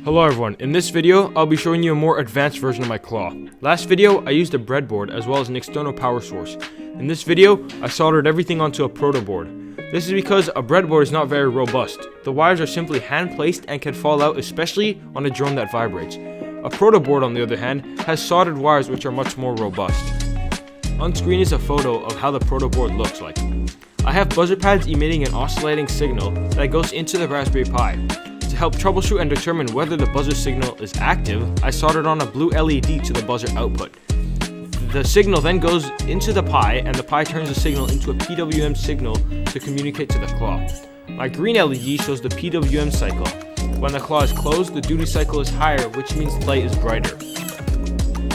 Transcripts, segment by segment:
Hello everyone, in this video I'll be showing you a more advanced version of my claw. Last video I used a breadboard as well as an external power source. In this video I soldered everything onto a proto board. This is because a breadboard is not very robust. The wires are simply hand placed and can fall out, especially on a drone that vibrates. A proto board on the other hand has soldered wires which are much more robust. On screen is a photo of how the proto board looks like. I have buzzer pads emitting an oscillating signal that goes into the Raspberry Pi. To help troubleshoot and determine whether the buzzer signal is active, I soldered on a blue LED to the buzzer output. The signal then goes into the Pi, and the Pi turns the signal into a PWM signal to communicate to the claw. My green LED shows the PWM cycle. When the claw is closed, the duty cycle is higher, which means the light is brighter.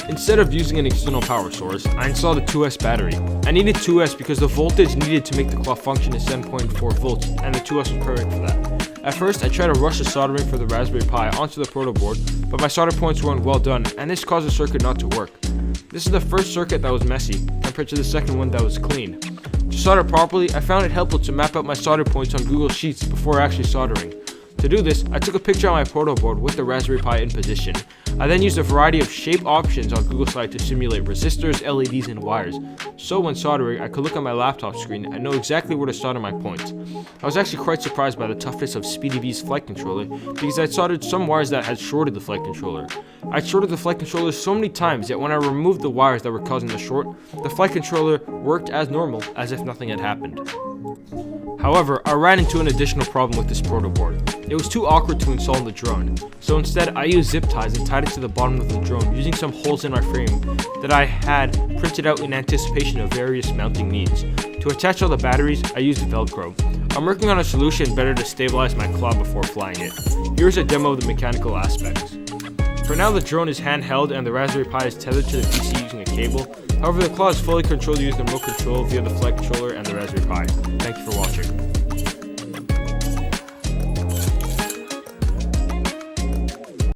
Instead of using an external power source, I installed a 2S battery. I needed 2S because the voltage needed to make the claw function is 7.4 volts, and the 2S was perfect for that. At first, I tried to rush the soldering for the Raspberry Pi onto the proto board, but my solder points weren't well done, and this caused the circuit not to work. This is the first circuit that was messy, compared to the second one that was clean. To solder properly, I found it helpful to map out my solder points on Google Sheets before actually soldering. To do this, I took a picture on my proto board with the Raspberry Pi in position. I then used a variety of shape options on Google Slide to simulate resistors, LEDs, and wires. So when soldering, I could look at my laptop screen and know exactly where to solder my points. I was actually quite surprised by the toughness of speedybee's flight controller because I'd soldered some wires that had shorted the flight controller. I'd shorted the flight controller so many times, yet when I removed the wires that were causing the short, the flight controller worked as normal, as if nothing had happened. However, I ran into an additional problem with this proto board. It was too awkward to install in the drone, so instead I used zip ties and tied it to the bottom of the drone using some holes in my frame that I had printed out in anticipation of various mounting needs. To attach all the batteries, I used Velcro. I'm working on a solution better to stabilize my claw before flying it. Here's a demo of the mechanical aspects. For now, the drone is handheld and the Raspberry Pi is tethered to the PC using a cable. However, the claw is fully controlled using the remote control via the flight controller and the Raspberry Pi. Thank you for watching.